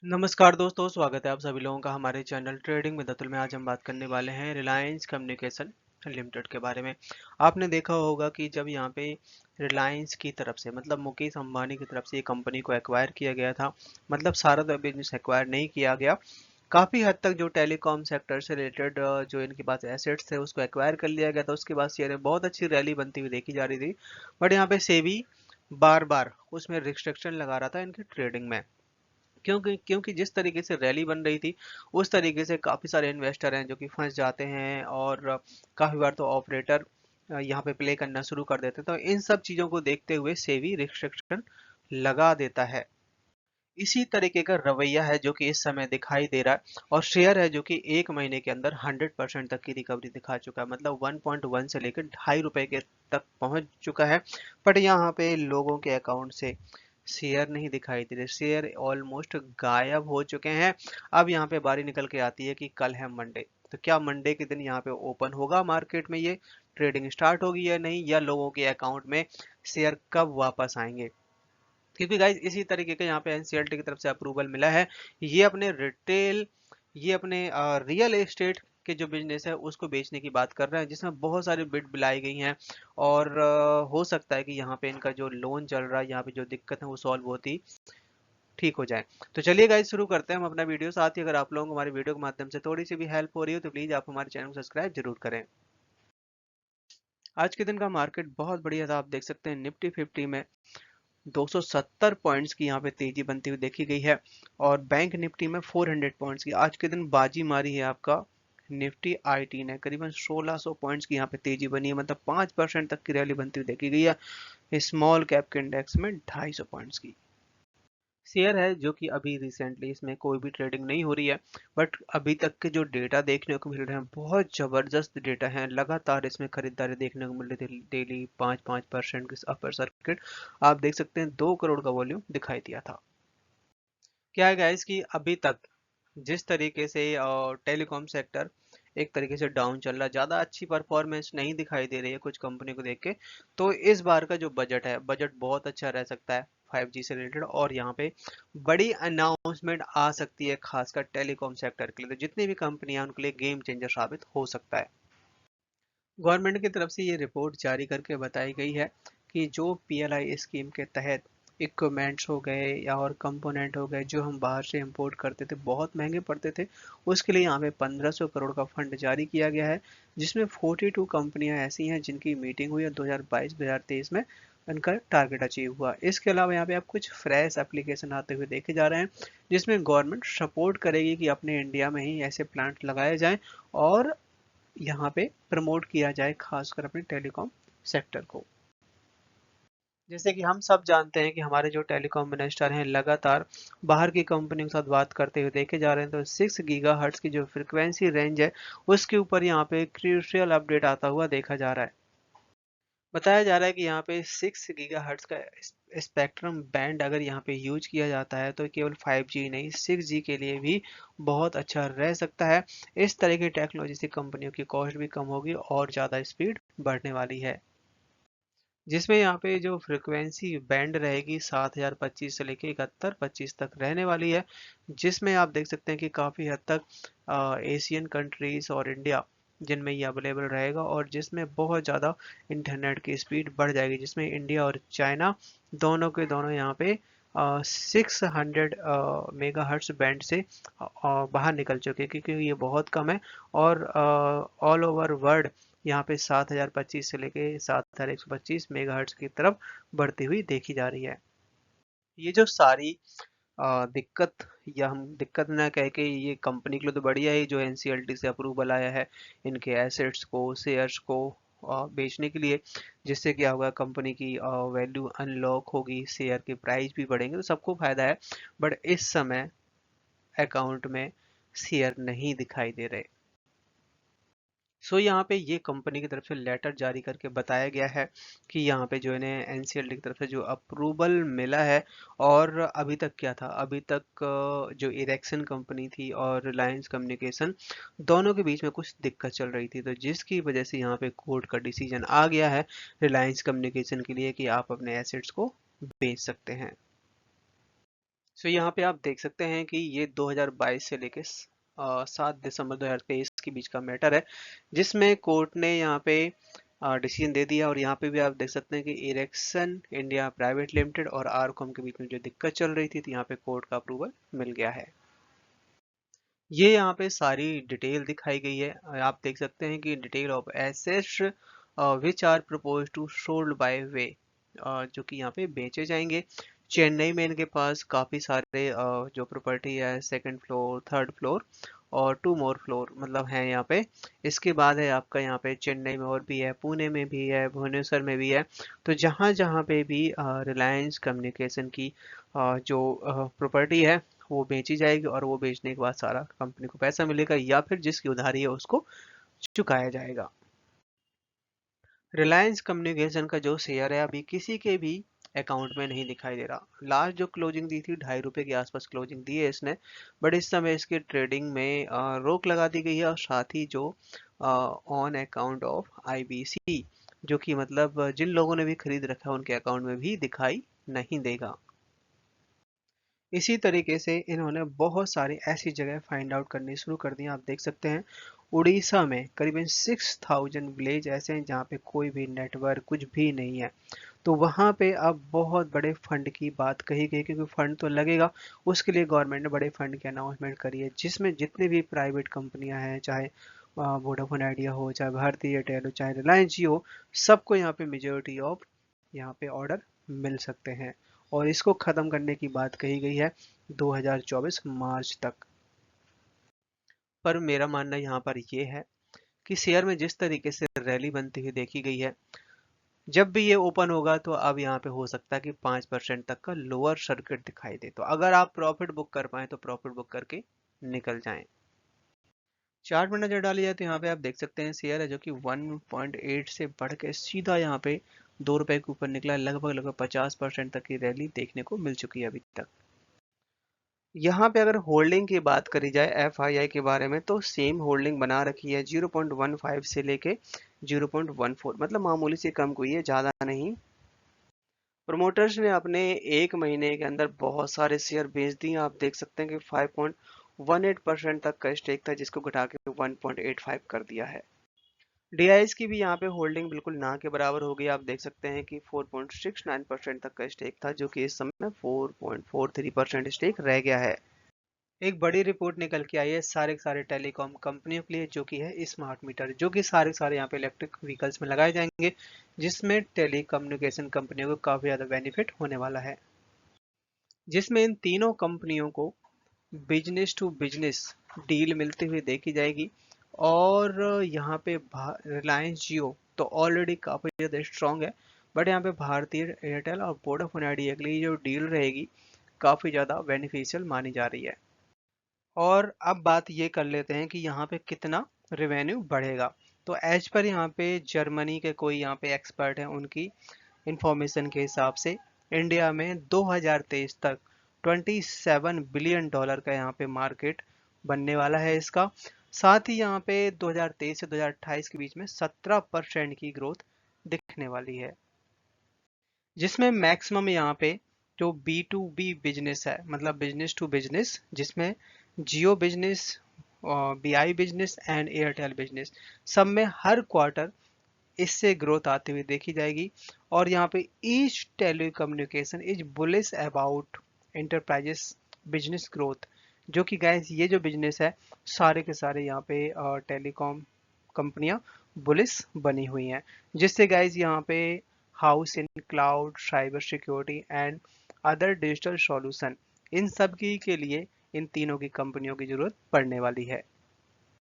नमस्कार दोस्तों, स्वागत है आप सभी लोगों का हमारे चैनल ट्रेडिंग विद अतुल में। आज हम बात करने वाले हैं रिलायंस कम्युनिकेशन लिमिटेड के बारे में। आपने देखा होगा कि जब यहाँ पे रिलायंस की तरफ से मतलब मुकेश अंबानी की तरफ से ये कंपनी को एक्वायर किया गया था, मतलब सारा बिजनेस एक्वायर नहीं किया गया। काफ़ी हद तक जो टेलीकॉम सेक्टर से रिलेटेड जो इनके पास एसेट्स थे उसको एक्वायर कर लिया गया था। उसके बाद शेयर में बहुत अच्छी रैली बनती हुई देखी जा रही थी, बट यहाँ पे सेबी बार बार उसमें रिस्ट्रिक्शन लगा रहा था इनकी ट्रेडिंग में। क्योंकि क्योंकि जिस तरीके से रैली बन रही थी उस तरीके से काफ़ी सारे इन्वेस्टर हैं जो कि फंस जाते हैं, और काफ़ी बार तो ऑपरेटर यहाँ पे प्ले करना शुरू कर देते हैं। तो इन सब चीज़ों को देखते हुए सेबी रिस्ट्रिक्शन लगा देता है। इसी तरीके का रवैया है जो कि इस समय दिखाई दे रहा है, और शेयर है जो कि एक महीने के अंदर 100% तक की रिकवरी दिखा चुका है, मतलब 1.1 से लेकर ₹2.5 के तक पहुंच चुका है। बट यहाँ पे लोगों के अकाउंट से शेयर नहीं दिखाई दे रहे, शेयर ऑलमोस्ट गायब हो चुके हैं। अब यहाँ पे बारी निकल के आती है कि कल है मंडे, तो क्या मंडे के दिन यहाँ पे ओपन होगा मार्केट में, ये ट्रेडिंग स्टार्ट होगी या नहीं, या लोगों के अकाउंट में शेयर कब वापस आएंगे। क्योंकि गाइज इसी तरीके का यहाँ पे एनसीएलटी की तरफ से अप्रूवल मिला है। ये अपने रिटेल, ये अपने रियल एस्टेट के जो बिजनेस है उसको बेचने की बात कर रहे हैं, जिसमें बहुत सारी बिड बुलाई गई हैं। और हो सकता है कि यहाँ पे इनका जो लोन चल रहा है, यहाँ पे जो दिक्कत है वो सॉल्व होती ठीक हो जाए। तो चलिए गाइज शुरू करते हैं हम अपना वीडियो। साथ ही अगर आप लोगों को हमारे वीडियो के माध्यम से थोड़ी सी भी हेल्प हो रही हो तो प्लीज आप हमारे चैनल को सब्सक्राइब जरूर करें। आज के दिन का मार्केट बहुत बढ़िया था। आप देख सकते हैं निफ्टी 50 में 270 पॉइंट्स की यहाँ पे तेजी बनती हुई देखी गई है, और बैंक निफ्टी में 400 पॉइंट्स की आज के दिन बाजी मारी है। आपका निफ्टी आईटी ने करीबन 1600 पॉइंट्स की यहाँ पे तेजी बनी है, मतलब 5% तक की रैली बनती हुई देखी गई है। स्मॉल कैप के इंडेक्स में 250 पॉइंट्स की शेयर है जो कि अभी रिसेंटली इसमें कोई भी ट्रेडिंग नहीं हो रही है, बट अभी तक के जो डेटा देखने को मिल रहे हैं बहुत जबरदस्त डेटा है। लगातार इसमें खरीदारी देखने को मिल रही थी, डेली 5-5% की अपर सर्किट। आप देख सकते हैं 2 करोड़ का वॉल्यूम दिखाई दिया था। क्या है गाइस कि अभी तक जिस तरीके से टेलीकॉम सेक्टर एक तरीके से डाउन चल रहा है, ज़्यादा अच्छी परफॉर्मेंस नहीं दिखाई दे रही है कुछ कंपनी को देख के। तो इस बार का जो बजट है, बजट बहुत अच्छा रह सकता है 5G से रिलेटेड, और यहाँ पे बड़ी अनाउंसमेंट आ सकती है खासकर टेलीकॉम सेक्टर के लिए। तो जितनी भी कंपनियां हैं उनके लिए गेम चेंजर साबित हो सकता है। गवर्नमेंट की तरफ से ये रिपोर्ट जारी करके बताई गई है कि जो पीएलआई स्कीम के तहत इक्विपमेंट्स हो गए या और कंपोनेंट हो गए जो हम बाहर से इंपोर्ट करते थे, बहुत महंगे पड़ते थे, उसके लिए यहाँ पे 1500 करोड़ का फंड जारी किया गया है, जिसमें 42 कंपनियां ऐसी हैं जिनकी मीटिंग हुई है 2022-2023 में। इनका टारगेट अचीव हुआ। इसके अलावा यहाँ पे आप कुछ फ्रेश एप्लीकेशन आते हुए देखे जा रहे हैं, जिसमें गवर्नमेंट सपोर्ट करेगी कि अपने इंडिया में ही ऐसे प्लांट लगाए जाएं, और यहाँ पे प्रमोट किया जाए खासकर अपने टेलीकॉम सेक्टर को। जैसे कि हम सब जानते हैं कि हमारे जो टेलीकॉम मिनिस्टर हैं लगातार बाहर की कंपनियों के साथ बात करते हुए देखे जा रहे हैं। तो 6 गीगाहर्ट्ज की जो फ्रिक्वेंसी रेंज है उसके ऊपर यहाँ पे क्रूशियल अपडेट आता हुआ देखा जा रहा है। बताया जा रहा है कि यहाँ पे 6 गीगाहर्ट्ज का स्पेक्ट्रम बैंड अगर यहाँ पे यूज किया जाता है तो केवल 5G नहीं 6G के लिए भी बहुत अच्छा रह सकता है। इस तरह की टेक्नोलॉजी से कंपनियों की कॉस्ट भी कम होगी और ज़्यादा स्पीड बढ़ने वाली है, जिसमें यहाँ पे जो फ्रिक्वेंसी बैंड रहेगी 7025 से लेके 7125 तक रहने वाली है। जिसमें आप देख सकते हैं कि काफ़ी हद तक एशियन कंट्रीज और इंडिया जिनमें ये अवेलेबल रहेगा, और जिसमें बहुत ज़्यादा इंटरनेट की स्पीड बढ़ जाएगी, जिसमें इंडिया और चाइना दोनों के दोनों यहाँ पे 600 मेगाहर्ट्ज बैंड से बाहर निकल चुके हैं, क्योंकि ये बहुत कम है। और ऑल ओवर वर्ल्ड यहाँ पे 7025 से लेके 7125 मेगाहर्ट्ज की तरफ बढ़ती हुई देखी जा रही है। ये जो सारी दिक्कत, या हम दिक्कत ना कह के, ये कंपनी के लिए तो बढ़िया है जो एनसीएलटी से अप्रूवल आया है इनके एसेट्स को, शेयर्स को बेचने के लिए, जिससे क्या होगा, कंपनी की वैल्यू अनलॉक होगी, शेयर के प्राइस भी बढ़ेंगे, तो सबको फायदा है। बट इस समय अकाउंट में शेयर नहीं दिखाई दे रहे। सो यहाँ पे ये कंपनी की तरफ से लेटर जारी करके बताया गया है कि यहाँ पे जो इन्हें एनसीएलटी की तरफ से जो अप्रूवल मिला है। और अभी तक क्या था, अभी तक जो इरेक्सन कंपनी थी और रिलायंस कम्युनिकेशन दोनों के बीच में कुछ दिक्कत चल रही थी, तो जिसकी वजह से यहाँ पे कोर्ट का डिसीजन आ गया है रिलायंस कम्युनिकेशन के लिए कि आप अपने एसेट्स को बेच सकते हैं। सो यहाँ पे आप देख सकते हैं कि ये 2022 से लेके 7 दिसंबर 2023 के बीच का मैटर है, जिसमें कोर्ट ने यहाँ पे डिसीजन दे दिया। और यहाँ पे भी आप देख सकते हैं कि इरेक्सन इंडिया प्राइवेट लिमिटेड और आरकॉम के बीच में जो दिक्कत चल रही थी, तो यहाँ पे कोर्ट का अप्रूवल मिल गया है। ये यहाँ पे सारी डिटेल दिखाई गई है। आप देख सकते हैं कि detail of assets which are propose to sold by way, जो कि यहाँ पे बेचे जाएंगे। चेन्नई में इनके पास काफ़ी सारे जो प्रॉपर्टी है, सेकंड फ्लोर, थर्ड फ्लोर और 2 मोर फ्लोर मतलब है यहाँ पे। इसके बाद है आपका यहाँ पे चेन्नई में और भी है, पुणे में भी है, भुवनेश्वर में भी है। तो जहाँ जहाँ पे भी रिलायंस कम्युनिकेशन की जो प्रॉपर्टी है वो बेची जाएगी, और वो बेचने के बाद सारा कंपनी को पैसा मिलेगा, या फिर जिसकी उधारी है उसको चुकाया जाएगा। रिलायंस कम्युनिकेशन का जो शेयर है अभी किसी के भी अकाउंट में नहीं दिखाई दे रहा। लास्ट जो क्लोजिंग दी थी, ₹2.5 के आसपास क्लोजिंग दी है इसने, बट इस समय इसकी ट्रेडिंग में रोक लगा दी गई है। और साथ ही जो ऑन अकाउंट ऑफ IBC, जो कि मतलब जिन लोगों ने भी खरीद रखा है उनके अकाउंट में भी दिखाई नहीं देगा। इसी तरीके से इन्होंने बहुत सारी ऐसी जगह फाइंड आउट करनी शुरू कर दी। आप देख सकते हैं उड़ीसा में करीबन 6000 विलेज ऐसे हैं जहाँ पे कोई भी नेटवर्क कुछ भी नहीं है। तो वहाँ पे अब बहुत बड़े फंड की बात कही गई, क्योंकि फंड तो लगेगा। उसके लिए गवर्नमेंट ने बड़े फंड की अनाउंसमेंट करी है, जिसमें जितने भी प्राइवेट कंपनियां हैं, चाहे वोडाफोन आइडिया हो, चाहे भारती एयरटेल हो, चाहे रिलायंस जियो, सबको यहाँ पे मेजोरिटी ऑफ यहाँ पे ऑर्डर मिल सकते हैं। और इसको ख़त्म करने की बात कही गई है 2024 मार्च तक। पर मेरा मानना यहाँ पर ये है कि शेयर में जिस तरीके से रैली बनती हुई देखी गई है, जब भी ये ओपन होगा तो अब यहाँ पे हो सकता है कि 5% तक का लोअर सर्किट दिखाई दे। तो अगर आप प्रॉफिट बुक कर पाए तो प्रॉफिट बुक करके निकल जाएं। चार्ट में नजर डाली जाए तो यहाँ पे आप देख सकते हैं शेयर है जो कि 1.8 से बढ़ के सीधा यहाँ पे ₹2 के ऊपर निकला है। लगभग लगभग 50% तक की रैली देखने को मिल चुकी है अभी तक। यहाँ पे अगर होल्डिंग की बात करी जाए FII के बारे में, तो सेम होल्डिंग बना रखी है 0.15 से लेके 0.14, मतलब मामूली से कम हुई है, ज़्यादा नहीं। प्रमोटर्स ने अपने 1 महीने के अंदर बहुत सारे शेयर बेच दिए। आप देख सकते हैं कि 5.18% तक का स्टेक था, जिसको घटा के 1.85 कर दिया है। DIs की भी यहाँ पे होल्डिंग बिल्कुल ना के बराबर हो गई। आप देख सकते हैं कि 4.69% तक का स्टेक था, जो कि इस समय 4.43% स्टेक रह गया है। एक बड़ी रिपोर्ट निकल के आई है सारे के सारे टेलीकॉम कंपनियों के लिए, जो कि है स्मार्ट मीटर, जो कि सारे के सारे यहाँ पे इलेक्ट्रिक व्हीकल्स में लगाए जाएंगे, जिसमें टेलीकम्युनिकेशन कंपनियों को काफ़ी ज़्यादा बेनिफिट होने वाला है। जिसमें इन तीनों कंपनियों को बिजनेस टू बिजनेस डील मिलती हुई देखी जाएगी। और यहाँ पे रिलायंस जियो तो ऑलरेडी काफ़ी ज़्यादा स्ट्रांग है, बट यहाँ पे भारतीय एयरटेल और वोडाफोन आइडिया के लिए जो डील रहेगी काफ़ी ज़्यादा बेनिफिशियल मानी जा रही है। और अब बात ये कर लेते हैं कि यहाँ पे कितना रेवेन्यू बढ़ेगा। तो एज पर यहाँ पे जर्मनी के कोई यहाँ पे एक्सपर्ट हैं, उनकी इंफॉर्मेशन के हिसाब से इंडिया में 2023 तक $27 बिलियन का यहाँ पे मार्केट बनने वाला है इसका। साथ ही यहाँ पे 2023 से 2028 के बीच में 17% की ग्रोथ दिखने वाली है, जिसमें मैक्सिमम यहाँ पे जो B2B बिजनेस है, मतलब बिजनेस टू बिजनेस, जिसमें Jio business, BI business and Airtel business, सब में हर क्वार्टर इससे ग्रोथ आती हुई देखी जाएगी। और यहाँ पे each telecommunication is bullish about enterprises business growth, जो कि गाइस ये जो बिजनेस है सारे के सारे यहाँ पे टेलीकॉम कंपनियां बुलिश बनी हुई हैं, जिससे गाइस यहाँ पे house in cloud, cyber security and other digital solution, इन सब की के लिए इन तीनों की कंपनियों की जरूरत पड़ने वाली है।